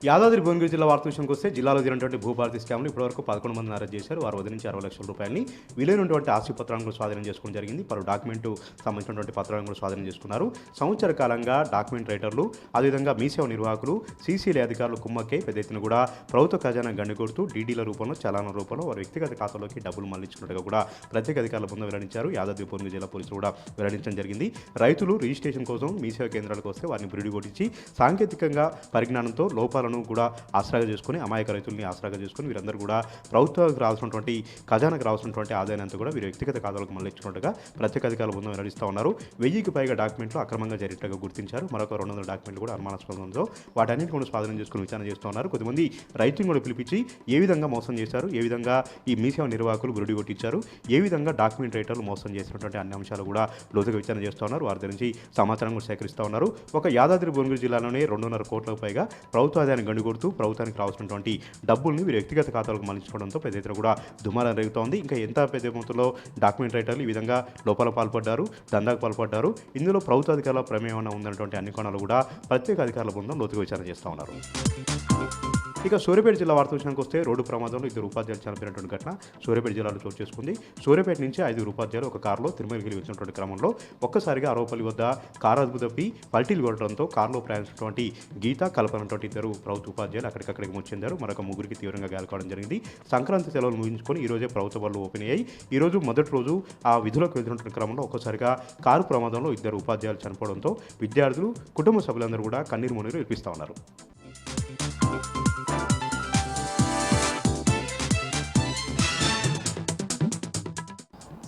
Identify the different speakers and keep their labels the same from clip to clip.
Speaker 1: యాదాద్రి భువనగిరి జిల్లా వార్త విషయానికి వస్తే జిల్లాలో జరిగినటువంటి భూభారతి స్కామ్లు ఇప్పటివరకు 11 మందిని అరెస్ట్ చేశారు. వారి వద్ద నుంచి 60 లక్షల రూపాయలని విలువైనటువంటి ఆస్తి పత్రాలను కూడా స్వాధీనం చేసుకోవడం జరిగింది. పలు డాక్యుమెంట్ సంబంధించినటువంటి పత్రాలను కూడా స్వాధీనం చేసుకున్నారు. సంవత్సర కాలంగా డాక్యుమెంట్ రైటర్లు, అదేవిధంగా మీ సేవ నిర్వాహకులు, సీసీలీ అధికారులు కుమ్మక్కై పెద్ద ఎత్తున కూడా ప్రభుత్వ ఖజానా గండికొడుతూ డీడీల రూపంలో, చలాన రూపంలో వారి వ్యక్తిగత ఖాతాలోకి డబ్బులు మళ్లించుకున్నట్టుగా కూడా ప్రత్యేక అధికారుల బృందం వెల్లడించారు. యాదాద్రి భువనగిరి జిల్లా పోలీసులు కూడా వెల్లడించడం జరిగింది. రైతులు రిజిస్ట్రేషన్ కోసం మీ సేవ కేంద్రాలకు వస్తే వారిని బ్రిడి కొట్టించి సాంకేతికంగా పరిజ్ఞానంతో లోపాలను కూడా ఆసరాగా చేసుకుని అమాయక రైతుల్ని ఆసరాగా చేసుకుని వీరందరూ కూడా ప్రభుత్వానికి రావాల్సినటువంటి ఖజానాకు రావాల్సినటువంటి ఆదాయాన్ని కూడా వీరి వ్యక్తిగత ఖాతాలకు మళ్లించుకున్నట్టుగా ప్రత్యేక అధికారుల బృందం వెల్లడిస్తూ ఉన్నారు. 1000కి పైగా డాక్యుమెంట్లు అక్రమంగా జరిగినట్టుగా గుర్తించారు. మరొక 200 డాక్యుమెంట్లు కూడా అనుమానాస్పదంలో వాటన్నింటి కూడా స్వాధీనం చేసుకుని విచారణ చేస్తూ ఉన్నారు. కొద్దిమంది రైతులను కూడా పిలిపించి ఏ విధంగా మోసం చేశారు, ఏ విధంగా ఈ మీ సేవ నిర్వాహకులు గురుడి కొట్టించారు, ఏ విధంగా డాక్యుమెంట్ రైటర్లు మోసం చేసినటువంటి అన్ని అంశాలు కూడా లోతుగా విచారణ చేస్తూ ఉన్నారు. వారి నుంచి సమాచారం కూడా సేకరిస్తూ ఉన్నారు. ఒక యాదాద్రి భువనగిరి జిల్లాలోనే 2.5 కోట్లకు పైగా ప్రభుత్వ ఆదాయాన్ని గండికొడుతూ ప్రభుత్వానికి రావాల్సినటువంటి డబ్బుల్ని వీరు వ్యక్తిగత ఖాతాలకు మళ్లించుకోవడంతో పెద్ద ఎత్తున కూడా దుమారం రేగుతోంది. ఇంకా ఎంత పెద్ద మొత్తంలో డాక్యుమెంట్ రైటర్లు ఈ విధంగా లోపాల పాల్పడ్డారు, దందాకు పాల్పడ్డారు, ఇందులో ప్రభుత్వ అధికారుల ప్రమేయం ఉన్నటువంటి అన్ని కోణాలు కూడా ప్రత్యేక అధికారుల బృందం లోతుగా విచారణ చేస్తూ ఉన్నారు. ఇక సూర్యాపేట జిల్లా వార్త విషయానికి వస్తే రోడ్డు ప్రమాదంలో 2 ఉపాధ్యాయులు చనిపోయినటువంటి ఘటన సూర్యాపేట జిల్లాలో చోటు చేసుకుంది. సూర్యాపేట నుంచి 5 ఉపాధ్యాయులు ఒక కారులో తిరుమలగిరి వచ్చినటువంటి క్రమంలో ఒక్కసారిగా అరవపల్లి వద్ద కారు అదుపు తప్పి పల్టీలు కొట్టడంతో కారులో ప్రయాణించినటువంటి గీత, కల్పనటువంటి 2 ప్రభుత్వ ఉపాధ్యాయులు అక్కడికక్కడికి మృతి చెందారు. మరొక 3కి తీవ్రంగా గాయపడడం జరిగింది. సంక్రాంతి సెలవులు ముగించుకొని ఈ రోజే ప్రభుత్వ బడులు ఓపెన్ అయ్యాయి. ఈ రోజు మొదటి రోజు ఆ విధులకు వెళ్తున్నటువంటి క్రమంలో ఒక్కసారిగా కారు ప్రమాదంలో 2 ఉపాధ్యాయులు చనిపోవడంతో విద్యార్థులు, కుటుంబ సభ్యులందరూ కూడా కన్నీరు మున్నీరు వినిపిస్తూ ఉన్నారు.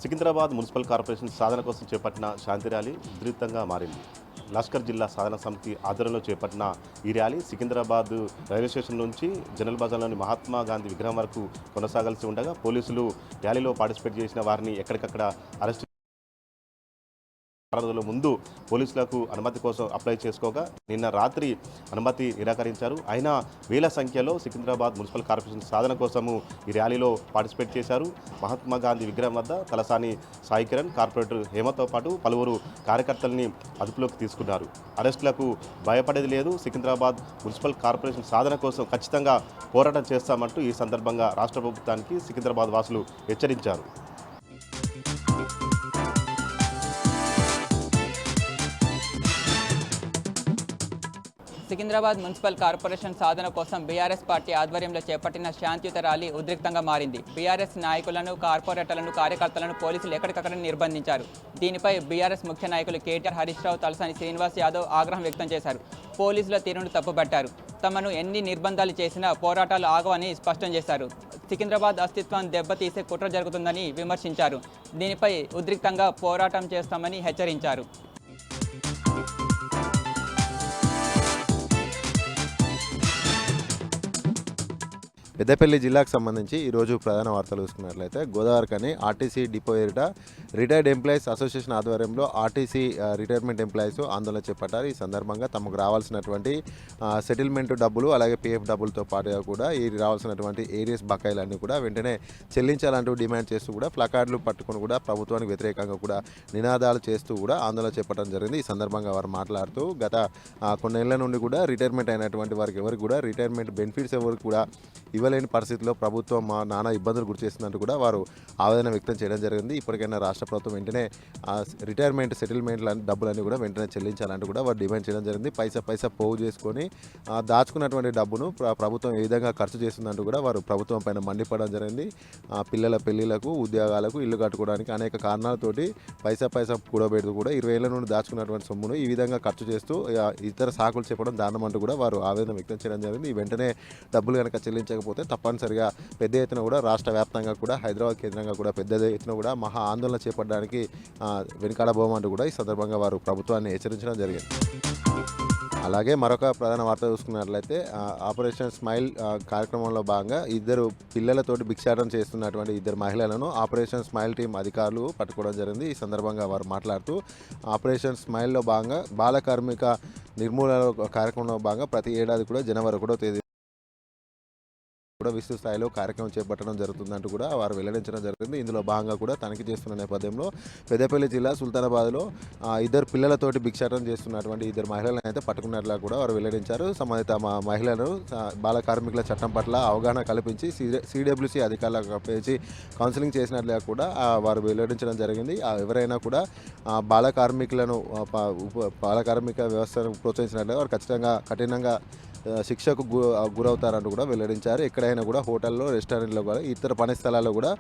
Speaker 2: సికింద్రాబాద్ మున్సిపల్ కార్పొరేషన్ సాధన కోసం చేపట్టిన శాంతి ర్యాలీ ఉధృతంగా మారింది. లష్కర్ జిల్లా సాధన సమితి ఆధ్వర్యంలో చేపట్టిన ఈ ర్యాలీ సికింద్రాబాద్ రైల్వే స్టేషన్ నుంచి జనరల్ బజార్లోని మహాత్మా గాంధీ విగ్రహం వరకు కొనసాగాల్సి ఉండగా పోలీసులు ర్యాలీలో పార్టిసిపేట్ చేసిన వారిని ఎక్కడికక్కడ అరెస్ట్ రోజుల ముందు పోలీసులకు అనుమతి కోసం అప్లై చేసుకోగా నిన్న రాత్రి అనుమతి నిరాకరించారు. అయినా వేల సంఖ్యలో సికింద్రాబాద్ మున్సిపల్ కార్పొరేషన్ సాధన కోసము ఈ ర్యాలీలో పార్టిసిపేట్ చేశారు. మహాత్మా గాంధీ విగ్రహం వద్ద తలసాని సాయి కిరణ్, కార్పొరేటర్ హేమతో పాటు పలువురు కార్యకర్తల్ని అదుపులోకి తీసుకున్నారు. అరెస్టులకు భయపడేది లేదు, సికింద్రాబాద్ మున్సిపల్ కార్పొరేషన్ సాధన కోసం ఖచ్చితంగా పోరాటం చేస్తామంటూ ఈ సందర్భంగా రాష్ట్ర ప్రభుత్వానికి సికింద్రాబాద్ వాసులు హెచ్చరించారు.
Speaker 3: సికింద్రాబాద్ మున్సిపల్ కార్పొరేషన్ సాధన కోసం బీఆర్ఎస్ పార్టీ ఆధ్వర్యంలో చేపట్టిన శాంతియుత ర్యాలీ ఉద్రిక్తంగా మారింది. బీఆర్ఎస్ నాయకులను, కార్పొరేటర్లను, కార్యకర్తలను పోలీసులు ఎక్కడికక్కడ నిర్బంధించారు. దీనిపై బీఆర్ఎస్ ముఖ్య నాయకులు కేటీఆర్, హరీష్ రావు, తలసాని శ్రీనివాస్ యాదవ్ ఆగ్రహం వ్యక్తం చేశారు. పోలీసుల తీరును తప్పుపట్టారు. తమను ఎన్ని నిర్బంధాలు చేసినా పోరాటాలు ఆగవని స్పష్టం చేశారు. సికింద్రాబాద్ అస్తిత్వాన్ని దెబ్బతీసే కుట్ర జరుగుతుందని విమర్శించారు. దీనిపై ఉద్రిక్తంగా పోరాటం చేస్తామని హెచ్చరించారు.
Speaker 4: పెద్దపల్లి జిల్లాకు సంబంధించి ఈరోజు ప్రధాన వార్తలు చూసుకున్నట్లయితే గోదావరికని ఆర్టీసీ డిపో ఎదుట రిటైర్డ్ ఎంప్లాయీస్ అసోసియేషన్ ఆధ్వర్యంలో ఆర్టీసీ రిటైర్మెంట్ ఎంప్లాయీస్ ఆందోళన చేపట్టారు. ఈ సందర్భంగా తమకు రావాల్సినటువంటి సెటిల్మెంట్ డబ్బులు అలాగే పీఎఫ్ డబ్బులతో పాటుగా కూడా ఈ రావాల్సినటువంటి ఏరియస్ బకాయిలన్నీ కూడా వెంటనే చెల్లించాలంటూ డిమాండ్ చేస్తూ కూడా ప్లకార్డులు పట్టుకుని కూడా ప్రభుత్వానికి వ్యతిరేకంగా కూడా నినాదాలు చేస్తూ కూడా ఆందోళన చేపట్టడం జరిగింది. ఈ సందర్భంగా వారు మాట్లాడుతూ గత కొన్నేళ్ల నుండి కూడా రిటైర్మెంట్ అయినటువంటి వారికి ఎవరికి కూడా రిటైర్మెంట్ బెనిఫిట్స్ ఎవరికి కూడా ఇవ్వలేని పరిస్థితిలో ప్రభుత్వం నానా ఇబ్బందులు గురి చేస్తుందంటూ కూడా వారు ఆవేదన వ్యక్తం చేయడం జరిగింది. ఇప్పటికైనా రాష్ట్ర ప్రభుత్వం వెంటనే రిటైర్మెంట్ సెటిల్మెంట్ల డబ్బులన్నీ కూడా వెంటనే చెల్లించాలంటూ కూడా వారు డిమాండ్ చేయడం జరిగింది. పైసా పోగు చేసుకొని దాచుకున్నటువంటి డబ్బును ప్రభుత్వం ఏ విధంగా ఖర్చు చేస్తుందంటూ కూడా వారు ప్రభుత్వం పైన మండిపడడం జరిగింది. పిల్లల పెళ్లిళ్లకు, ఉద్యోగాలకు, ఇల్లు కట్టుకోవడానికి అనేక కారణాలతోటి పైసా కూడబెడుతూ కూడా 20 ఏళ్ల నుండి దాచుకున్నటువంటి సొమ్మును ఈ విధంగా ఖర్చు చేస్తూ ఇతర సాకులు చెప్పడం దారుణం అంటూ కూడా వారు ఆవేదన వ్యక్తం చేయడం జరిగింది. వెంటనే డబ్బులు కనుక చెల్లించకపోతే తప్పనిసరిగా పెద్ద ఎత్తున కూడా రాష్ట్ర వ్యాప్తంగా కూడా హైదరాబాద్ కేంద్రంగా కూడా పెద్ద ఎత్తున కూడా మహా ఆందోళన చేపట్టడానికి వెనుకాడబోమంటూ కూడా ఈ సందర్భంగా వారు ప్రభుత్వాన్ని హెచ్చరించడం జరిగింది. అలాగే మరొక ప్రధాన వార్త చూసుకున్నట్లయితే ఆపరేషన్ స్మైల్ కార్యక్రమంలో భాగంగా 2 పిల్లలతోటి భిక్షాటన చేస్తున్నటువంటి 2 మహిళలను ఆపరేషన్ స్మైల్ టీం అధికారులు పట్టుకోవడం జరిగింది. ఈ సందర్భంగా వారు మాట్లాడుతూ ఆపరేషన్ స్మైల్లో భాగంగా బాల కార్మిక నిర్మూలన కార్యక్రమంలో భాగంగా ప్రతి ఏడాది కూడా జనవరి 1వ తేదీ కూడా విస్తృత స్థాయిలో కార్యక్రమం చేపట్టడం జరుగుతుందంటూ కూడా వారు వెల్లడించడం జరిగింది. ఇందులో భాగంగా కూడా తనిఖీ చేస్తున్న నేపథ్యంలో పెద్దపల్లి జిల్లా సుల్తానాబాద్లో ఇద్దరు పిల్లలతోటి భిక్షాటన చేస్తున్నటువంటి ఇద్దరు మహిళలను అయితే పట్టుకున్నట్లుగా కూడా వారు వెల్లడించారు. సంబంధిత మహిళలను బాల కార్మికుల చట్టం పట్ల అవగాహన కల్పించి సిడబ్ల్యూసీ అధికారులకు అప్పగించి కౌన్సిలింగ్ చేసినట్లుగా కూడా వారు వెల్లడించడం జరిగింది. ఎవరైనా కూడా బాల కార్మిక వ్యవస్థను ప్రోత్సహించినట్లుగా వారు ఖచ్చితంగా కఠినంగా శిక్షకు గురవుతారంటూ కూడా వెల్లడించారు. ఎక్కడైనా కూడా హోటల్లో, రెస్టారెంట్లో కూడా ఇతర పని స్థలాల్లో కూడా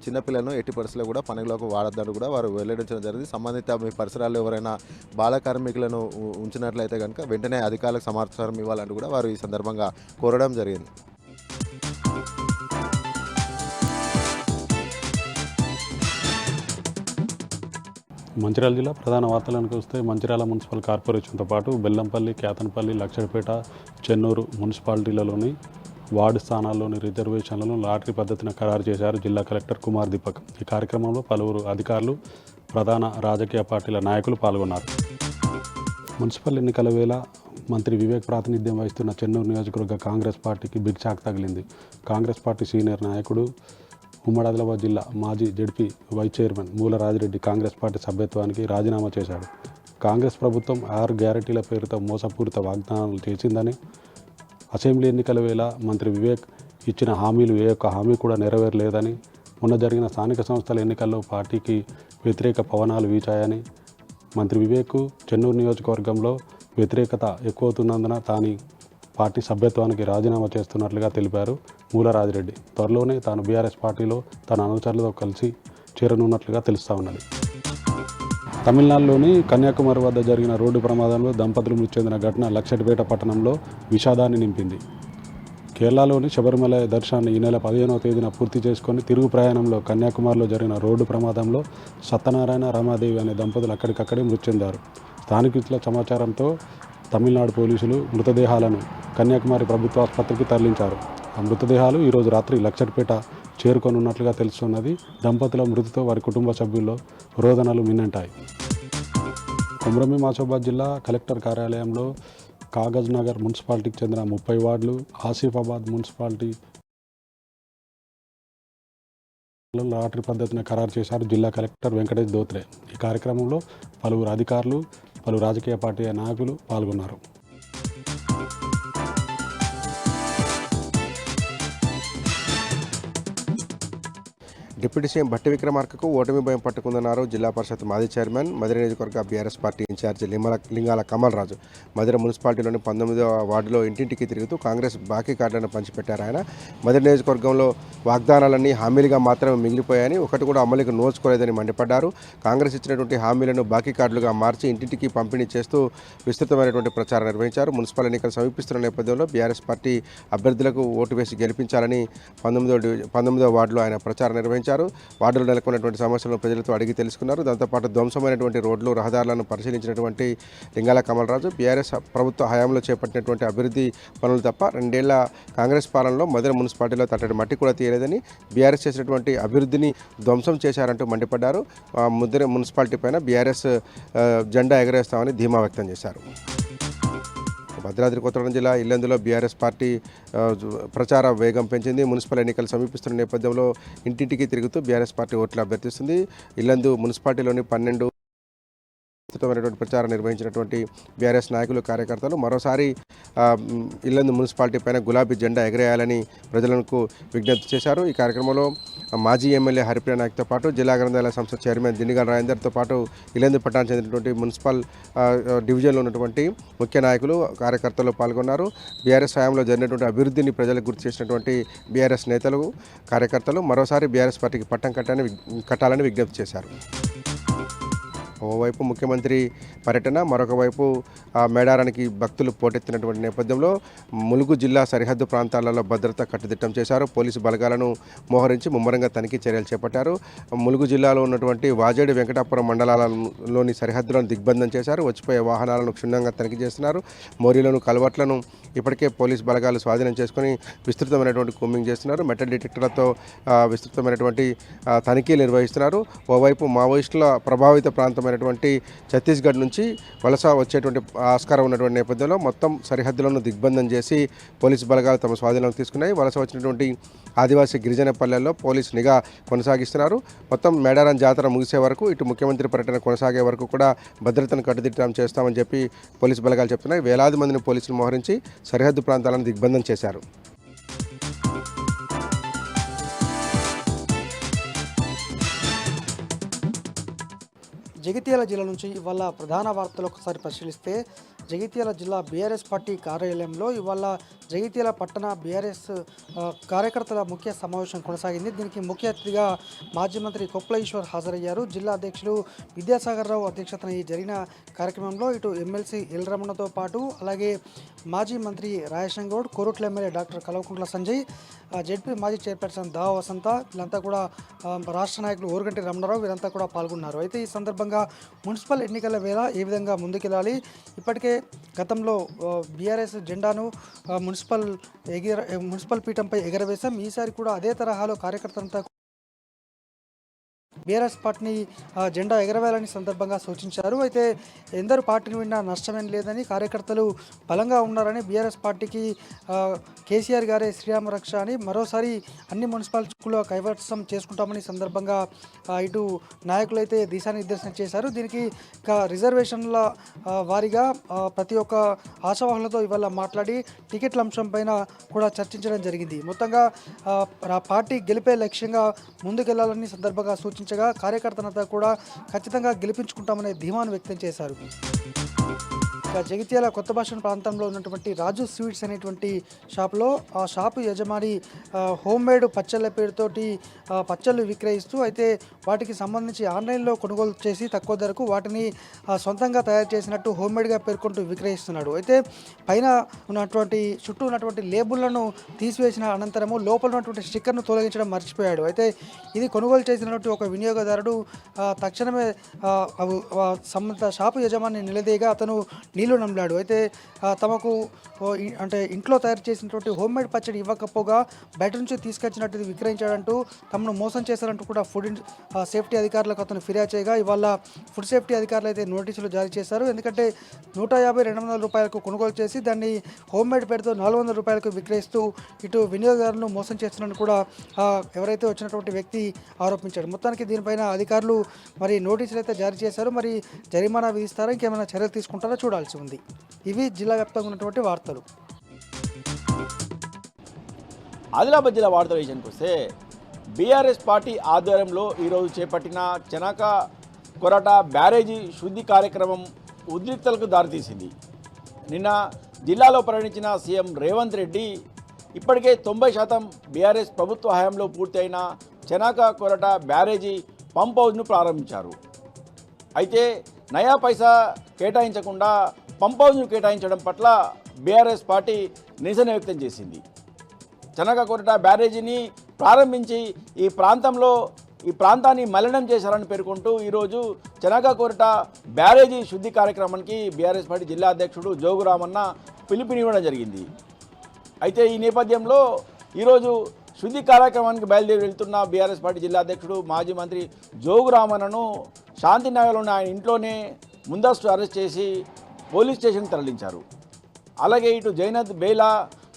Speaker 4: చిన్నపిల్లలను ఎట్టి పరిస్థితుల్లో కూడా పనిలోకి వాడద్దంటూ కూడా వారు వెల్లడించడం జరిగింది. సంబంధిత మీ పరిసరాల్లో ఎవరైనా బాల కార్మికులను ఉంచినట్లయితే కనుక వెంటనే అధికారులకు సమాచారం ఇవ్వాలంటూ కూడా వారు ఈ సందర్భంగా కోరడం జరిగింది.
Speaker 5: మంచిర్యాల జిల్లా ప్రధాన వార్తలకు వస్తే మంచిర్యాల మున్సిపల్ కార్పొరేషన్తో పాటు బెల్లంపల్లి, కేతన్పల్లి, లక్షడిపేట, చెన్నూరు మున్సిపాలిటీలలోని వార్డు స్థానాల్లోని రిజర్వేషన్లను లాటరీ పద్ధతిన ఖరారు చేశారు జిల్లా కలెక్టర్ కుమార్ దీపక్. ఈ కార్యక్రమంలో పలువురు అధికారులు, ప్రధాన రాజకీయ పార్టీల నాయకులు పాల్గొన్నారు. మున్సిపల్ ఎన్నికల వేళ మంత్రి వివేక్ ప్రాతినిధ్యం వహిస్తున్న చెన్నూరు నియోజకవర్గ కాంగ్రెస్ పార్టీకి బిగ్ షాక్ తగిలింది. కాంగ్రెస్ పార్టీ సీనియర్ నాయకుడు, ఉమ్మడి ఆదిలాబాద్ జిల్లా మాజీ జెడ్పీ వైస్ చైర్మన్ మూల రాజిరెడ్డి కాంగ్రెస్ పార్టీ సభ్యత్వానికి రాజీనామా చేశాడు. కాంగ్రెస్ ప్రభుత్వం 6 గ్యారెంటీల పేరుతో మోసపూరిత వాగ్దానాలు చేసిందని, అసెంబ్లీ ఎన్నికల వేళ మంత్రి వివేక్ ఇచ్చిన హామీలు ఏ ఒక్క హామీ కూడా నెరవేరలేదని, మొన్న జరిగిన స్థానిక సంస్థల ఎన్నికల్లో పార్టీకి వ్యతిరేక పవనాలు వీచాయని, మంత్రి వివేక్ చెన్నూరు నియోజకవర్గంలో వ్యతిరేకత ఎక్కువవుతున్నందున తాను పార్టీ సభ్యత్వానికి రాజీనామా చేస్తున్నట్లుగా తెలిపారు మూల రాజిరెడ్డి. త్వరలోనే తాను బీఆర్ఎస్ పార్టీలో తన అనుచరులతో కలిసి చేరనున్నట్లుగా తెలుస్తూ ఉన్నది. తమిళనాడులోని కన్యాకుమారి వద్ద జరిగిన రోడ్డు ప్రమాదంలో దంపతులు మృతి చెందిన ఘటన లక్షడిపేట పట్టణంలో విషాదాన్ని నింపింది. కేరళలోని శబరిమల దర్శనాన్ని ఈ నెల 15వ తేదీన పూర్తి చేసుకొని తిరుగు ప్రయాణంలో కన్యాకుమారిలో జరిగిన రోడ్డు ప్రమాదంలో సత్యనారాయణ, రమాదేవి అనే దంపతులు అక్కడికక్కడే మృతి చెందారు. స్థానికుల సమాచారంతో తమిళనాడు పోలీసులు మృతదేహాలను కన్యాకుమారి ప్రభుత్వ ఆసుపత్రికి తరలించారు. ఆ మృతదేహాలు ఈరోజు రాత్రి లక్షడిపేట చేరుకొనున్నట్లుగా తెలుస్తున్నది. దంపతుల మృతితో వారి కుటుంబ సభ్యుల్లో రోదనలు మిన్నంటాయి. కొమరంభీం ఆసిఫాబాద్ జిల్లా కలెక్టర్ కార్యాలయంలో కాగజ్ నగర్ మున్సిపాలిటీకి చెందిన 30 వార్డులు, ఆసిఫాబాద్ మున్సిపాలిటీ లాటరీ పద్ధతిని ఖరారు చేశారు జిల్లా కలెక్టర్ వెంకటేష్ దోత్రే. ఈ కార్యక్రమంలో పలువురు అధికారులు, పలు రాజకీయ పార్టీ నాయకులు పాల్గొన్నారు.
Speaker 6: డిప్యూటీ సీఎం భట్టి విక్రమార్కకు ఓటమి భయం పట్టుకుందన్నారు జిల్లా పరిషత్ మాజీ చైర్మన్, మధుర నియోజకవర్గ బీఆర్ఎస్ పార్టీ ఇన్ఛార్జి లింగాల కమల్ రాజు. మధుర మున్సిపాలిటీలోని 19వ వార్డులో ఇంటింటికి తిరుగుతూ కాంగ్రెస్ బాకీ కార్డులను పంచిపెట్టారు ఆయన. మధుర నియోజకవర్గంలో వాగ్దానాలన్నీ హామీలుగా మాత్రమే మిగిలిపోయాయని, ఒకటి కూడా అమలుకు నోచుకోలేదని మండిపడ్డారు. కాంగ్రెస్ ఇచ్చినటువంటి హామీలను బాకీ కార్డులుగా మార్చి ఇంటింటికి పంపిణీ చేస్తూ విస్తృతమైనటువంటి ప్రచారం నిర్వహించారు. మున్సిపల్ ఎన్నికలు సమీపిస్తున్న నేపథ్యంలో బీఆర్ఎస్ పార్టీ అభ్యర్థులకు ఓటు వేసి గెలిపించాలని 19వ వార్డులో ఆయన ప్రచారం నిర్వహించారు. వార్డులో నెలకొన్నటువంటి సమస్యలను ప్రజలతో అడిగి తెలుసుకున్నారు. దాంతోపాటు ధ్వంసమైనటువంటి రోడ్లు, రహదారులను పరిశీలించినటువంటి లింగాల కమలరాజు బీఆర్ఎస్ ప్రభుత్వ హయాంలో చేపట్టినటువంటి అభివృద్ధి పనులు తప్ప 2 ఏళ్ల కాంగ్రెస్ పాలనలో మధుర మున్సిపాలిటీలో తట్టడి మట్టి కూడా తీయలేదని, బీఆర్ఎస్ చేసినటువంటి అభివృద్ధిని ధ్వంసం చేశారంటూ మండిపడ్డారు. మధుర మున్సిపాలిటీ పైన బీఆర్ఎస్ జెండా ఎగరేస్తామని ధీమా వ్యక్తం చేశారు. భద్రాద్రి కొత్తగూడెం జిల్లా ఇల్లందులో బీఆర్ఎస్ పార్టీ ప్రచార వేగం పెంచింది. మున్సిపల్ ఎన్నికలు సమీపిస్తున్న నేపథ్యంలో ఇంటింటికి తిరుగుతూ బీఆర్ఎస్ పార్టీ ఓట్లు అభ్యర్థిస్తుంది. ఇల్లందు మున్సిపాలిటీలోని 12 ప్రచారం నిర్వహించినటువంటి బీఆర్ఎస్ నాయకులు, కార్యకర్తలు మరోసారి ఇల్లందు మున్సిపాలిటీ పైన గులాబీ జెండా ఎగరేయాలని ప్రజలకు విజ్ఞప్తి చేశారు. ఈ కార్యక్రమంలో మాజీ ఎమ్మెల్యే హరిప్రియ నాయక్తో పాటు జిల్లా గ్రంథాలయ సంస్థ చైర్మన్ దినిగాల రాజేందర్తో పాటు ఇల్లందు పట్టణానికి చెందినటువంటి మున్సిపల్ డివిజన్లో ఉన్నటువంటి ముఖ్య నాయకులు, కార్యకర్తలు పాల్గొన్నారు. బీఆర్ఎస్ హయాంలో జరిగినటువంటి అభివృద్ధిని ప్రజలకు గుర్తు చేసినటువంటి బీఆర్ఎస్ నేతలు, కార్యకర్తలు మరోసారి బీఆర్ఎస్ పార్టీకి పట్టం కట్టాలని విజ్ఞప్తి చేశారు. ఓవైపు ముఖ్యమంత్రి పర్యటన, మరొక వైపు మేడారానికి భక్తులు పోటెత్తినటువంటి నేపథ్యంలో ములుగు జిల్లా సరిహద్దు ప్రాంతాలలో భద్రత కట్టుదిట్టం చేశారు. పోలీసు బలగాలను మోహరించి ముమ్మరంగా తనిఖీ చర్యలు చేపట్టారు. ములుగు జిల్లాలో ఉన్నటువంటి వాజేడు, వెంకటాపురం మండలాలలోని సరిహద్దులను దిగ్బంధం చేశారు. వచ్చిపోయే వాహనాలను క్షుణ్ణంగా తనిఖీ చేస్తున్నారు. మోరీలను, కలవట్లను ఇప్పటికే పోలీసు బలగాలు స్వాధీనం చేసుకుని విస్తృతమైనటువంటి కూంబింగ్ చేస్తున్నారు. మెటల్ డిటెక్టర్లతో విస్తృతమైనటువంటి తనిఖీలు నిర్వహిస్తున్నారు. ఓవైపు మావోయిస్టుల ప్రభావిత ప్రాంతమైన ప్రాంతమైనటువంటి ఛత్తీస్గఢ్ నుంచి వలస వచ్చేటువంటి ఆస్కారం ఉన్నటువంటి నేపథ్యంలో మొత్తం సరిహద్దులను దిగ్బంధం చేసి పోలీసు బలగాలు తమ స్వాధీనంలోకి తీసుకున్నాయి. వలస వచ్చినటువంటి ఆదివాసీ గిరిజన పల్లెల్లో పోలీసు నిఘా కొనసాగిస్తున్నారు. మొత్తం మేడారం జాతర ముగిసే వరకు ఇటు ముఖ్యమంత్రి పర్యటన కొనసాగే వరకు కూడా భద్రతను కట్టుదిట్టం చేస్తామని చెప్పి పోలీసు బలగాలు చెప్తున్నాయి. వేలాది మందిని పోలీసులు మోహరించి సరిహద్దు ప్రాంతాలను దిగ్బంధం చేశారు.
Speaker 7: జగిత్యాల జిల్లా నుంచి ఇవాళ ప్రధాన వార్తలు ఒకసారి పరిశీలిస్తే జగిత్యాల జిల్లా బీఆర్ఎస్ పార్టీ కార్యాలయంలో ఇవాళ జగిత్యాల పట్టణ బీఆర్ఎస్ కార్యకర్తల ముఖ్య సమావేశం కొనసాగింది. దీనికి ముఖ్య అతిథిగా మాజీ మంత్రి కొప్పుల ఈశ్వర్ హాజరయ్యారు. జిల్లా అధ్యక్షులు విద్యాసాగర్ రావు అధ్యక్షతన ఈ జరిగిన కార్యక్రమంలో ఇటు ఎమ్మెల్సీ ఎల్ రమణతో పాటు అలాగే మాజీ మంత్రి Rayashangoud, Korutla MLA doctor Kalvakuntla Sanjay, ZP మాజీ చైర్పర్సన్ దా వసంత, వీళ్ళంతా కూడా రాష్ట్ర నాయకులు ఓరుగంటి రమణారావు వీరంతా కూడా పాల్గొన్నారు. అయితే ఈ సందర్భంగా మున్సిపల్ ఎన్నికల వేళ ఏ విధంగా ముందుకెళ్ళాలి, ఇప్పటికే గతంలో బీఆర్ఎస్ జెండాను మున్సిపల్ పీఠంపై ఎగరవేశాం, ఈసారి కూడా అదే తరహాలో కార్యకర్తలంతా బీఆర్ఎస్ పార్టీని జెండా ఎగరవేయాలని సందర్భంగా సూచించారు. అయితే ఎందరు పార్టీని విన్నా నష్టమేం లేదని, కార్యకర్తలు బలంగా ఉన్నారని, బీఆర్ఎస్ పార్టీకి కేసీఆర్ గారే శ్రీరామ రక్ష అని, మరోసారి అన్ని మున్సిపాలిటీలో కైవసం చేసుకుంటామని సందర్భంగా ఇటు నాయకులు అయితే దిశానిర్దేశం చేశారు. దీనికి రిజర్వేషన్ల వారీగా ప్రతి ఒక్క ఆశావాహులతో ఇవాళ మాట్లాడి టికెట్ల అంశం పైన కూడా చర్చించడం జరిగింది. మొత్తంగా పార్టీ గెలిపే లక్ష్యంగా ముందుకెళ్లాలని సందర్భంగా సూచించారు. కార్యకర్తలంతా కూడా ఖచ్చితంగా గెలిపించుకుంటామనే ధీమాను వ్యక్తం చేశారు. జగిత్యాల కొత్త బస్టాండ్ ప్రాంతంలో ఉన్నటువంటి రాజు స్వీట్స్ అనేటువంటి షాప్లో ఆ షాపు యజమాని హోమ్ మేడ్ పచ్చళ్ళ పేరుతోటి పచ్చళ్ళు విక్రయిస్తూ, అయితే వాటికి సంబంధించి ఆన్లైన్లో కొనుగోలు చేసి తక్కువ ధరకు వాటిని సొంతంగా తయారు చేసినట్టు హోమ్ మేడ్గా పేర్కొంటూ విక్రయిస్తున్నాడు. అయితే పైన ఉన్నటువంటి చుట్టూ ఉన్నటువంటి లేబుళ్లను తీసివేసిన అనంతరము లోపల ఉన్నటువంటి స్టిక్కర్ను తొలగించడం మర్చిపోయాడు. అయితే ఇది కొనుగోలు చేసినటువంటి ఒక వినియోగదారుడు తక్షణమే సంబంధిత షాపు యజమాని నిలదీయగా అతను నీళ్లు నమ్లాడు. అయితే తమకు అంటే ఇంట్లో తయారు చేసినటువంటి హోమ్ మేడ్ పచ్చడి ఇవ్వకపోగా బయట నుంచి తీసుకొచ్చినట్టు విక్రయించాడంటూ తమను మోసం చేశారంటూ కూడా ఫుడ్ సేఫ్టీ అధికారులకు అతను ఫిర్యాదు చేయగా ఇవాళ ఫుడ్ సేఫ్టీ అధికారులు అయితే నోటీసులు జారీ చేశారు. ఎందుకంటే 150-200 రూపాయలకు కొనుగోలు చేసి దాన్ని హోమ్ మేడ్ పేరుతో 400 రూపాయలకు విక్రయిస్తూ ఇటు వినియోగదారులను మోసం చేస్తున్నారని కూడా ఎవరైతే వచ్చినటువంటి వ్యక్తి ఆరోపించాడు. మొత్తానికి దీనిపైన అధికారులు మరి నోటీసులు అయితే జారీ చేశారు. మరి జరిమానా విధిస్తారా, ఇంకేమైనా చర్యలు తీసుకుంటారో చూడాల్సి ఉంది. ఇవి జిల్లా వ్యాప్తంగా ఉన్నటువంటి వార్తలు.
Speaker 8: ఆదిలాబాద్ జిల్లా వార్తల విషయానికి వస్తే బీఆర్ఎస్ పార్టీ ఆధ్వర్యంలో ఈరోజు చేపట్టిన చెనక కొరట బ్యారేజీ శుద్ధి కార్యక్రమం ఉద్రిక్తలకు దారితీసింది. నిన్న జిల్లాలో పర్యటించిన సీఎం రేవంత్ రెడ్డి ఇప్పటికే 90% బీఆర్ఎస్ ప్రభుత్వ హయాంలో పూర్తయిన చెనక కొరట బ్యారేజీ పంప్ హౌస్ను ప్రారంభించారు. అయితే నయా పైసా కేటాయించకుండా పంప్ హౌస్ను కేటాయించడం పట్ల బీఆర్ఎస్ పార్టీ నిరసన వ్యక్తం చేసింది. చెనకకొరట బ్యారేజీని ప్రారంభించి ఈ ప్రాంతాన్ని మలినం చేశారని పేర్కొంటూ ఈరోజు చెనకకొరట బ్యారేజీ శుద్ధి కార్యక్రమానికి బీఆర్ఎస్ పార్టీ జిల్లా అధ్యక్షుడు జోగు రామన్న పిలుపునివ్వడం జరిగింది. అయితే ఈ నేపథ్యంలో ఈరోజు శుద్ధి కార్యక్రమానికి బయలుదేరి వెళ్తున్న బీఆర్ఎస్ పార్టీ జిల్లా అధ్యక్షుడు మాజీ మంత్రి జోగు రామన్నను శాంతినగర్లోని ఆయన ఇంట్లోనే ముందస్తు అరెస్ట్ చేసి పోలీస్ స్టేషన్కి తరలించారు. అలాగే ఇటు జైనద్ బేలా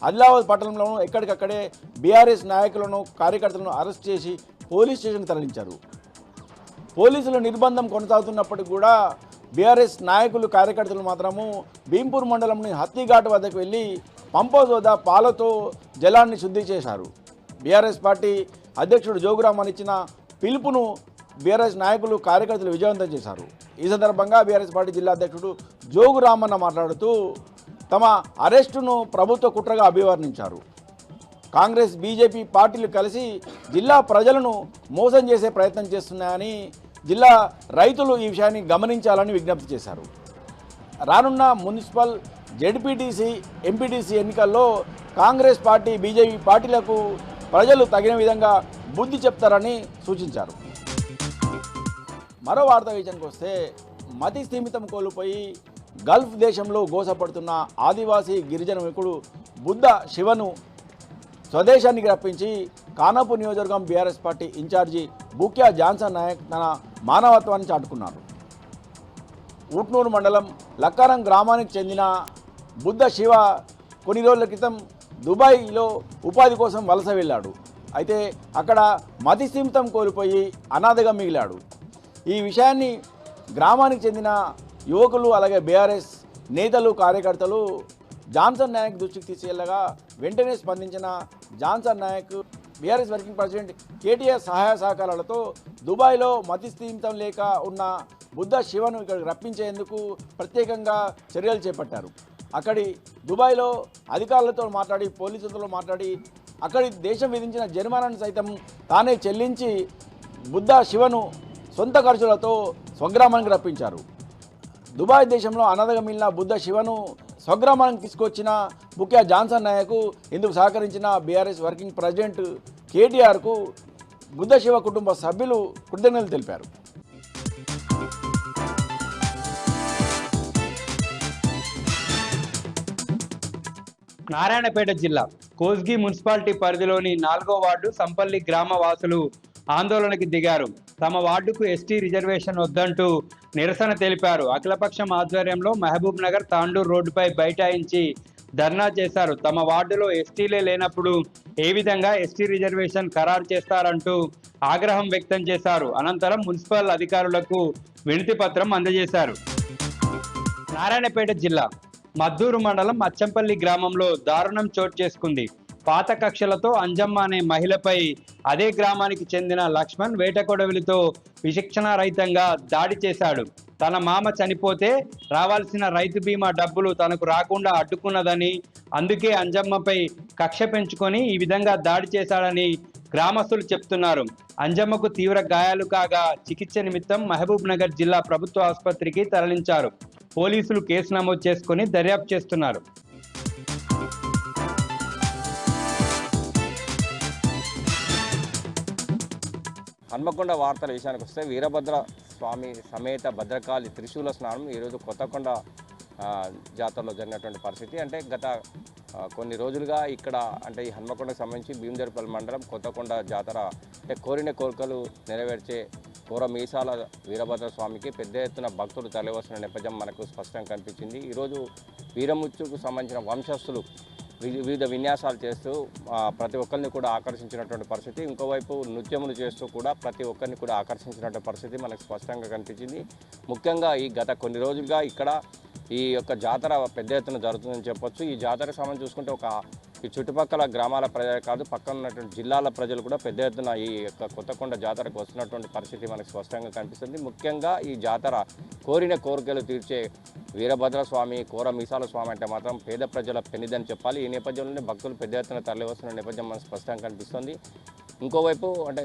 Speaker 8: ఆదిలాబాద్ పట్టణంలోనూ ఎక్కడికక్కడే బీఆర్ఎస్ నాయకులను కార్యకర్తలను అరెస్ట్ చేసి పోలీస్ స్టేషన్కి తరలించారు. పోలీసుల నిర్బంధం కొనసాగుతున్నప్పటికీ కూడా బీఆర్ఎస్ నాయకులు కార్యకర్తలు మాత్రము భీంపూర్ మండలంలోని హత్తిఘాట్ వద్దకు వెళ్ళి పంప్ హౌస్ వద్ద పాలతో జలాన్ని శుద్ధి చేశారు. బీఆర్ఎస్ పార్టీ అధ్యక్షుడు జోగురామన్ ఇచ్చిన పిలుపును బీఆర్ఎస్ నాయకులు కార్యకర్తలు విజయవంతం చేశారు. ఈ సందర్భంగా బీఆర్ఎస్ పార్టీ జిల్లా అధ్యక్షుడు జోగు రామన్న మాట్లాడుతూ తమ అరెస్టును ప్రభుత్వ కుట్రగా అభివర్ణించారు. కాంగ్రెస్ బీజేపీ పార్టీలు కలిసి జిల్లా ప్రజలను మోసం చేసే ప్రయత్నం చేస్తున్నాయని, జిల్లా రైతులు ఈ విషయాన్ని గమనించాలని విజ్ఞప్తి చేశారు. రానున్న మున్సిపల్, జెడ్పీటీసీ, ఎంపీటీసీ ఎన్నికల్లో కాంగ్రెస్ పార్టీ, బీజేపీ పార్టీలకు ప్రజలు తగిన విధంగా బుద్ధి చెప్తారని సూచించారు. మరో వార్త విషయానికి వస్తే మతి స్థిమితం కోల్పోయి గల్ఫ్ దేశంలో గోసపడుతున్న ఆదివాసీ గిరిజన యువకుడు బుద్ధ శివను స్వదేశానికి రప్పించి ఖానాపూర్ నియోజకవర్గం BRS party incharge Bukya Johnson Naik తన మానవత్వాన్ని చాటుకున్నారు. ఊట్నూరు మండలం లక్కారం గ్రామానికి చెందిన బుద్ధ శివ కొన్ని రోజుల క్రితం దుబాయ్లో ఉపాధి కోసం వలస వెళ్ళాడు. అయితే అక్కడ మతి స్థిమితం కోల్పోయి అనాథగా మిగిలాడు. ఈ విషయాన్ని గ్రామానికి చెందిన యువకులు అలాగే బీఆర్ఎస్ నేతలు కార్యకర్తలు జాన్సన్ నాయక్ దృష్టికి తీసుకెళ్లగా వెంటనే స్పందించిన Johnson Naik BRS working president KTR సహాయ సహకారాలతో దుబాయ్లో మతి స్థిమితం లేక ఉన్న బుద్ధ శివను ఇక్కడికి రప్పించేందుకు ప్రత్యేకంగా చర్యలు చేపట్టారు. అక్కడి దుబాయ్లో అధికారులతో మాట్లాడి పోలీసులతో మాట్లాడి అక్కడి దేశం విధించిన జరిమానాను సైతం తానే చెల్లించి బుద్ధ శివను సొంత ఖర్చులతో స్వగ్రామానికి రప్పించారు. దుబాయ్ దేశంలో అనాథగా మిగిలిన బుద్ధ శివను స్వగ్రామానికి తీసుకొచ్చిన ముఖ్య జాన్సన్ నాయక్ ఇందుకు సహకరించిన బీఆర్ఎస్ వర్కింగ్ ప్రెసిడెంట్ కేటీఆర్కు బుద్ధ శివ కుటుంబ సభ్యులు కృతజ్ఞతలు తెలిపారు.
Speaker 9: నారాయణపేట జిల్లా కోస్గి మున్సిపాలిటీ పరిధిలోని 4వ వార్డు సంపల్లి గ్రామ వాసులు ఆందోళనకు దిగారు. తమ వార్డుకు ఎస్టీ రిజర్వేషన్ వద్దంటూ నిరసన తెలిపారు. అఖిలపక్షం ఆధ్వర్యంలో మహబూబ్ నగర్ తాండూరు రోడ్డుపై బైఠాయించి ధర్నా చేశారు. తమ వార్డులో ఎస్టీలే లేనప్పుడు ఏ విధంగా ఎస్టీ రిజర్వేషన్ ఖరారు చేస్తారంటూ ఆగ్రహం వ్యక్తం చేశారు. అనంతరం మున్సిపల్ అధికారులకు వినతి పత్రం అందజేశారు. నారాయణపేట జిల్లా మద్దూరు మండలం అచ్చంపల్లి గ్రామంలో దారుణం చోటు చేసుకుంది. పాత కక్షలతో అంజమ్మ అనే మహిళపై అదే గ్రామానికి చెందిన లక్ష్మణ్ వేటకొడవలితో విచక్షణారహితంగా దాడి చేశాడు. తన మామ చనిపోతే రావాల్సిన రైతు బీమా డబ్బులు తనకు రాకుండా అడ్డుకున్నదని, అందుకే అంజమ్మపై కక్ష పెంచుకొని ఈ విధంగా దాడి చేశాడని గ్రామస్తులు చెప్తున్నారు. అంజమ్మకు తీవ్ర గాయాలు కాగా చికిత్స నిమిత్తం మహబూబ్ నగర్ జిల్లా ప్రభుత్వ ఆసుపత్రికి తరలించారు. పోలీసులు కేసు నమోదు చేసుకుని దర్యాప్తు చేస్తున్నారు.
Speaker 10: హన్మకొండ వార్తల విషయానికి వస్తే వీరభద్ర స్వామి సమేత భద్రకాళి త్రిశూల స్నానం ఈరోజు కొత్తకొండ జాతరలో జరిగినటువంటి పరిస్థితి. అంటే గత కొన్ని రోజులుగా ఇక్కడ అంటే ఈ హన్మకొండకు సంబంధించి భీమదేవరపల్లి మండలం కొత్తకొండ జాతర అంటే కోరిన కోరికలు నెరవేర్చే కోర మీసాల వీరభద్ర స్వామికి పెద్ద ఎత్తున భక్తులు తరలివస్తున్న నేపథ్యం మనకు స్పష్టంగా కనిపించింది. ఈరోజు వీరముచ్చుకు సంబంధించిన వంశస్థులు వివిధ విన్యాసాలు చేస్తూ ప్రతి ఒక్కరిని కూడా ఆకర్షించినటువంటి పరిస్థితి. ఇంకోవైపు నృత్యములు చేస్తూ కూడా ప్రతి ఒక్కరిని కూడా ఆకర్షించినటువంటి పరిస్థితి మనకు స్పష్టంగా కనిపించింది. ముఖ్యంగా ఈ గత కొన్ని రోజులుగా ఇక్కడ ఈ యొక్క జాతర పెద్ద ఎత్తున జరుగుతుందని చెప్పొచ్చు. ఈ జాతరకు సంబంధించి చూసుకుంటే ఈ చుట్టుపక్కల గ్రామాల ప్రజలు కాదు, పక్కన ఉన్నటువంటి జిల్లాల ప్రజలు కూడా పెద్ద ఎత్తున ఈ యొక్క కొత్తకొండ జాతరకు వస్తున్నటువంటి పరిస్థితి మనకు స్పష్టంగా కనిపిస్తుంది. ముఖ్యంగా ఈ జాతర కోరిన కోరికలు తీర్చే వీరభద్ర స్వామి, కోర మీసాల స్వామి అంటే మాత్రం పేద ప్రజల పెన్నిదని చెప్పాలి. ఈ నేపథ్యంలోనే భక్తులు పెద్ద ఎత్తున తరలి వస్తున్న నేపథ్యం మనకు స్పష్టంగా కనిపిస్తుంది. ఇంకోవైపు అంటే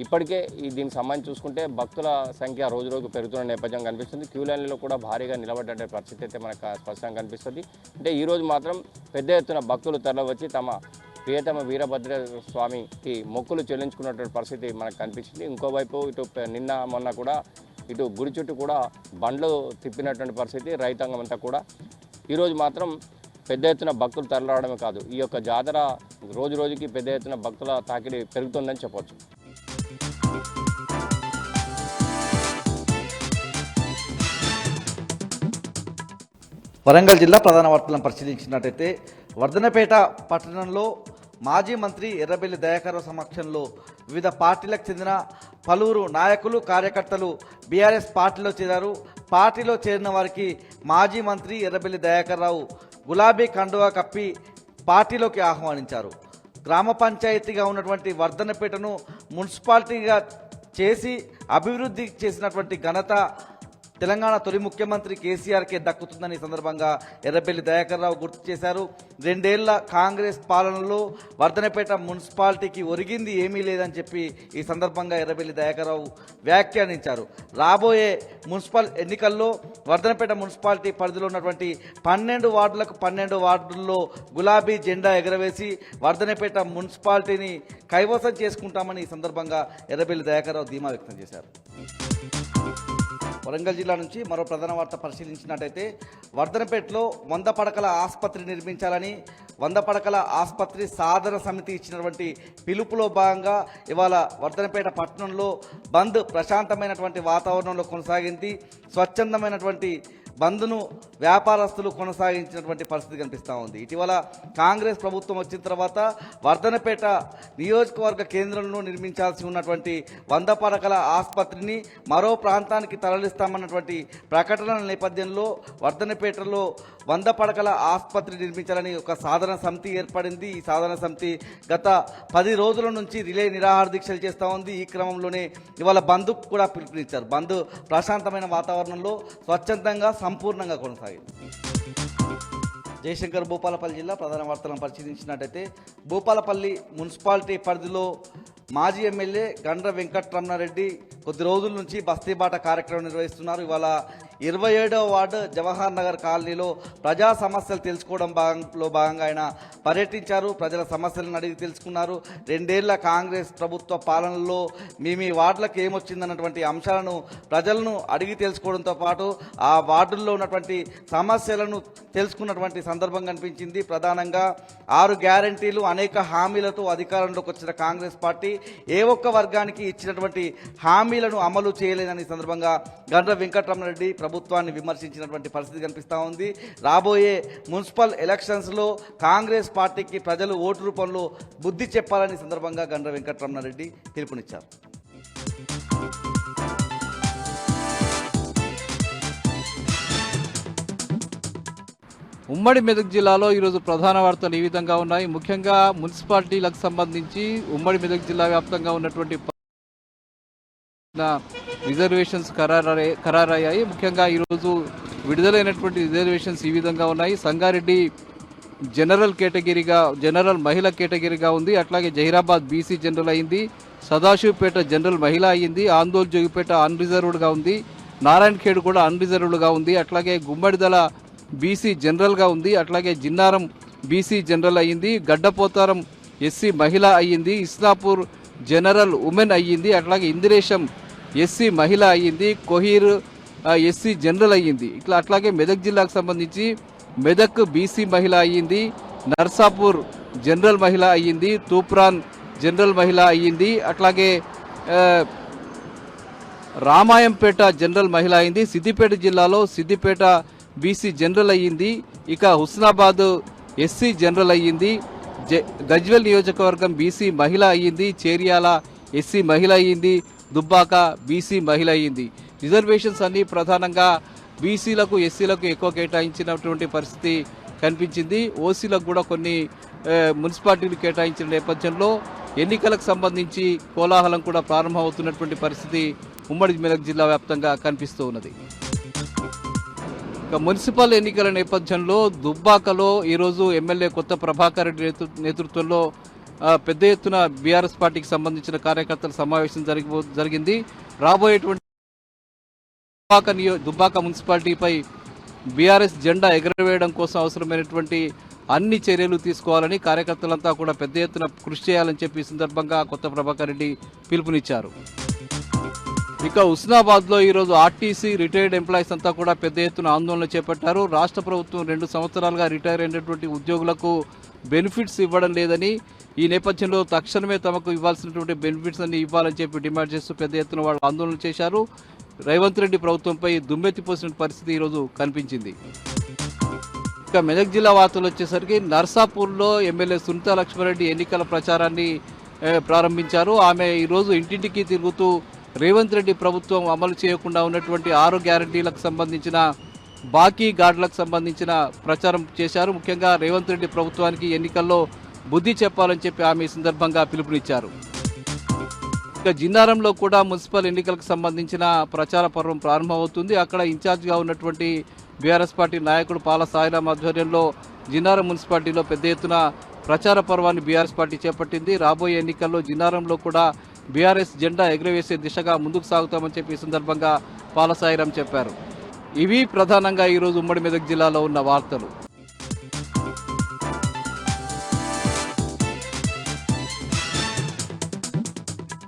Speaker 10: ఇప్పటికే దీనికి సంబంధించి చూసుకుంటే భక్తుల సంఖ్య రోజు రోజు పెరుగుతున్న నేపథ్యం కనిపిస్తుంది. క్యూ లైన్లో కూడా భారీగా నిలబడ్డ పరిస్థితి అయితే మనకు స్పష్టంగా కనిపిస్తుంది. అంటే ఈరోజు మాత్రం పెద్ద ఎత్తున భక్తులు తరలివచ్చి తమ ప్రియతమ వీరభద్ర స్వామికి మొక్కులు చెల్లించుకున్నటువంటి పరిస్థితి మనకు కనిపించింది. ఇంకోవైపు ఇటు నిన్న మొన్న కూడా ఇటు గుడి చుట్టూ కూడా బండ్లు తిప్పినటువంటి పరిస్థితి. రైతాంగం అంతా కూడా ఈరోజు మాత్రం పెద్ద ఎత్తున భక్తులు తరలిరావడమే కాదు, ఈ యొక్క జాతర రోజు రోజుకి పెద్ద ఎత్తున భక్తుల తాకిడి పెరుగుతుందని చెప్పవచ్చు.
Speaker 11: వరంగల్ జిల్లా ప్రధాన వార్తలను పరిశీలించినట్టయితే వర్ధనపేట పట్టణంలో మాజీ మంత్రి ఎర్రబెల్లి దయాకర్రావు సమక్షంలో వివిధ పార్టీలకు చెందిన పలువురు నాయకులు కార్యకర్తలు బీఆర్ఎస్ పార్టీలో చేరారు. పార్టీలో చేరిన వారికి మాజీ మంత్రి ఎర్రబెల్లి దయాకర్రావు గులాబీ కండువా కప్పి పార్టీలోకి ఆహ్వానించారు. గ్రామ పంచాయతీగా ఉన్నటువంటి వర్ధనపేటను మున్సిపాలిటీగా చేసి అభివృద్ధి చేసినటువంటి ఘనత తెలంగాణ తొలి ముఖ్యమంత్రి కేసీఆర్కే దక్కుతుందని సందర్భంగా ఎర్రబెల్లి దయాకర్రావు గుర్తు చేశారు. 2 ఏళ్ల కాంగ్రెస్ పాలనలో వర్ధనపేట మున్సిపాలిటీకి ఒరిగింది ఏమీ లేదని చెప్పి ఈ సందర్భంగా ఎర్రబెల్లి దయాకర్రావు వ్యాఖ్యానించారు. రాబోయే మున్సిపల్ ఎన్నికల్లో వర్ధనపేట మున్సిపాలిటీ పరిధిలో ఉన్నటువంటి 12 వార్డులకు 12 వార్డుల్లో గులాబీ జెండా ఎగరవేసి వర్ధనపేట మున్సిపాలిటీని కైవసం చేసుకుంటామని ఈ సందర్భంగా ఎర్రబెల్లి దయాకర్రావు ధీమా వ్యక్తం చేశారు. వరంగల్ జిల్లా నుంచి మరో ప్రధాన వార్త పరిశీలించినట్టయితే వర్ధనపేటలో 100 పడకల ఆసుపత్రి నిర్మించాలని వంద పడకల ఆసుపత్రి సాధన సమితి ఇచ్చినటువంటి పిలుపులో భాగంగా ఇవాళ వర్ధనపేట పట్టణంలో బంద్ ప్రశాంతమైనటువంటి వాతావరణంలో కొనసాగింది. స్వచ్ఛందమైనటువంటి బంద్ను వ్యాపారస్తులు కొనసాగించినటువంటి పరిస్థితి కనిపిస్తూ ఉంది. ఇటీవల కాంగ్రెస్ ప్రభుత్వం వచ్చిన తర్వాత వర్ధనపేట నియోజకవర్గ కేంద్రంలో నిర్మించాల్సి ఉన్నటువంటి 100 పడకల ఆసుపత్రిని మరో ప్రాంతానికి తరలిస్తామన్నటువంటి ప్రకటనల నేపథ్యంలో వర్ధనపేటలో 100 పడకల ఆసుపత్రి నిర్మించాలని ఒక సాధన సమితి ఏర్పడింది. ఈ సాధన సమితి గత 10 రోజుల నుంచి రిలే నిరాహార దీక్షలు చేస్తూ ఉంది. ఈ క్రమంలోనే ఇవాళ బంద్ కూడా పిలుపునిచ్చారు. బంద్ ప్రశాంతమైన వాతావరణంలో స్వచ్ఛందంగా సంపూర్ణంగా కొనసాగింది. జయశంకర్ భూపాలపల్లి జిల్లా ప్రధాన వార్తలను పరిశీలించినట్టయితే భూపాలపల్లి మున్సిపాలిటీ పరిధిలో మాజీ ఎమ్మెల్యే గండ్ర వెంకటరమణారెడ్డి కొద్ది రోజుల నుంచి బస్తీబాట కార్యక్రమం నిర్వహిస్తున్నారు. ఇవాళ 27వ వార్డు జవహర్ నగర్ కాలనీలో ప్రజా సమస్యలు తెలుసుకోవడం భాగంగా ఆయన పర్యటించారు. ప్రజల సమస్యలను అడిగి తెలుసుకున్నారు. 2 ఏళ్ల కాంగ్రెస్ ప్రభుత్వ పాలనలో మీ వార్డులకు ఏమొచ్చిందన్నటువంటి అంశాలను ప్రజలను అడిగి తెలుసుకోవడంతో పాటు ఆ వార్డుల్లో ఉన్నటువంటి సమస్యలను తెలుసుకున్నటువంటి సందర్భం కనిపించింది. ప్రధానంగా 6 గ్యారంటీలు అనేక హామీలతో అధికారంలోకి వచ్చిన కాంగ్రెస్ పార్టీ ఏ ఒక్క వర్గానికి ఇచ్చినటువంటి హామీలను అమలు చేయలేదని సందర్భంగా గండ్ర వెంకటరమణారెడ్డి ప్రభుత్వాన్ని విమర్శించినటువంటి పరిస్థితి కనిపిస్తూ ఉంది. రాబోయే మున్సిపల్ ఎలక్షన్స్లో కాంగ్రెస్ పార్టీకి ప్రజలు ఓటు రూపంలో బుద్ధి చెప్పాలని సందర్భంగా గండ్ర వెంకటరమణారెడ్డి పిలుపునిచ్చారు.
Speaker 12: ఉమ్మడి మెదక్ జిల్లాలో ఈరోజు ప్రధాన వార్తలు ఈ విధంగా ఉన్నాయి. ముఖ్యంగా మున్సిపాలిటీలకు సంబంధించి ఉమ్మడి మెదక్ జిల్లా వ్యాప్తంగా ఉన్నటువంటి రిజర్వేషన్స్ ఖరారయ్యాయి. ముఖ్యంగా ఈరోజు విడుదలైనటువంటి రిజర్వేషన్స్ ఈ విధంగా ఉన్నాయి. సంగారెడ్డి జనరల్ మహిళా కేటగిరీగా ఉంది. అట్లాగే జహీరాబాద్ బీసీ జనరల్ అయింది. సదాశివపేట జనరల్ మహిళ అయింది. ఆందోళ్ జోగిపేట అన్రిజర్వ్డ్గా ఉంది. నారాయణ ఖేడ్ కూడా అన్రిజర్వ్డ్గా ఉంది. అట్లాగే గుమ్మడిదల బీసీ జనరల్గా ఉంది. అట్లాగే జిన్నారం బీసీ జనరల్ అయ్యింది. గడ్డపోతారం ఎస్సీ మహిళ అయ్యింది. ఇస్నాపూర్ జనరల్ ఉమెన్ అయ్యింది. అట్లాగే ఇందిరేశం ఎస్సీ మహిళ అయ్యింది. కొహీర్ ఎస్సీ జనరల్ అయ్యింది. అట్లాగే మెదక్ జిల్లాకు సంబంధించి మెదక్ బీసీ మహిళ అయ్యింది. నర్సాపూర్ జనరల్ మహిళ అయ్యింది. తూప్రాన్ జనరల్ మహిళ అయ్యింది. అట్లాగే రామాయంపేట జనరల్ మహిళ అయింది. సిద్దిపేట జిల్లాలో సిద్దిపేట బీసీ జనరల్ అయ్యింది. ఇక హుస్నాబాద్ ఎస్సీ జనరల్ అయ్యింది. గజ్వెల్ నియోజకవర్గం బీసీ మహిళ అయ్యింది. చేర్యాల ఎస్సీ మహిళ అయ్యింది. దుబ్బాక బీసీ మహిళ అయ్యింది. రిజర్వేషన్స్ అన్ని ప్రధానంగా బీసీలకు ఎస్సీలకు ఎక్కువ కేటాయించినటువంటి పరిస్థితి కనిపించింది. ఓసీలకు కూడా కొన్ని మున్సిపాలిటీలు కేటాయించిన నేపథ్యంలో ఎన్నికలకు సంబంధించి కోలాహలం కూడా ప్రారంభమవుతున్నటువంటి పరిస్థితి ఉమ్మడి మెదక్ జిల్లా వ్యాప్తంగా కనిపిస్తూ ఉన్నది. ఇక మున్సిపల్ ఎన్నికల నేపథ్యంలో దుబ్బాకలో ఈరోజు ఎమ్మెల్యే కొత్త ప్రభాకర్ రెడ్డి నేతృత్వంలో పెద్ద ఎత్తున బీఆర్ఎస్ పార్టీకి సంబంధించిన కార్యకర్తల సమావేశం జరిగింది. రాబోయేటువంటి దుబ్బాక మున్సిపాలిటీపై బీఆర్ఎస్ జెండా ఎగరవేయడం కోసం అవసరమైనటువంటి అన్ని చర్యలు తీసుకోవాలని కార్యకర్తలంతా కూడా పెద్ద ఎత్తున కృషి చేయాలని చెప్పి ఈ సందర్భంగా కొత్త ప్రభాకర్ రెడ్డి పిలుపునిచ్చారు. ఇక హుస్నాబాద్లో ఈరోజు ఆర్టీసీ రిటైర్డ్ ఎంప్లాయీస్ అంతా కూడా పెద్ద ఎత్తున ఆందోళన చేపట్టారు. రాష్ట్ర ప్రభుత్వం 2 సంవత్సరాలుగా రిటైర్ అయినటువంటి ఉద్యోగులకు బెనిఫిట్స్ ఇవ్వడం లేదని, ఈ నేపథ్యంలో తక్షణమే తమకు ఇవ్వాల్సినటువంటి బెనిఫిట్స్ అన్ని ఇవ్వాలని చెప్పి డిమాండ్ చేస్తూ పెద్ద ఎత్తున వాళ్ళు ఆందోళన చేశారు. రేవంత్ రెడ్డి ప్రభుత్వంపై దుమ్మెత్తిపోసిన పరిస్థితి ఈరోజు కనిపించింది. ఇక మెదక్ జిల్లా వార్తలు వచ్చేసరికి నర్సాపూర్లో ఎమ్మెల్యే సునీతా లక్ష్మారెడ్డి ఎన్నికల ప్రచారాన్ని ప్రారంభించారు. ఆమె ఈరోజు ఇంటింటికి తిరుగుతూ రేవంత్ రెడ్డి ప్రభుత్వం అమలు చేయకుండా ఉన్నటువంటి 6 గ్యారంటీలకు సంబంధించిన బాకీ గార్డులకు సంబంధించిన ప్రచారం చేశారు. ముఖ్యంగా రేవంత్ రెడ్డి ప్రభుత్వానికి ఎన్నికల్లో బుద్ధి చెప్పాలని చెప్పి ఆమె ఈ సందర్భంగా పిలుపునిచ్చారు. ఇక జిన్నారంలో కూడా మున్సిపల్ ఎన్నికలకు సంబంధించిన ప్రచార పర్వం ప్రారంభమవుతుంది. అక్కడ ఇన్ఛార్జిగా ఉన్నటువంటి బీఆర్ఎస్ పార్టీ నాయకుడు పాల సాయిరాం ఆధ్వర్యంలో జిన్నారం మున్సిపాలిటీలో పెద్ద ఎత్తున ప్రచార పర్వాన్ని బీఆర్ఎస్ పార్టీ చేపట్టింది. రాబోయే ఎన్నికల్లో జిన్నారంలో కూడా బీఆర్ఎస్ జెండా ఎగురవేసే దిశగా ముందుకు సాగుతామని చెప్పి ఈ సందర్భంగా పాల సాయిరాం చెప్పారు. ఇవి ప్రధానంగా ఈరోజు ఉమ్మడి మెదక్ జిల్లాలో ఉన్న వార్తలు.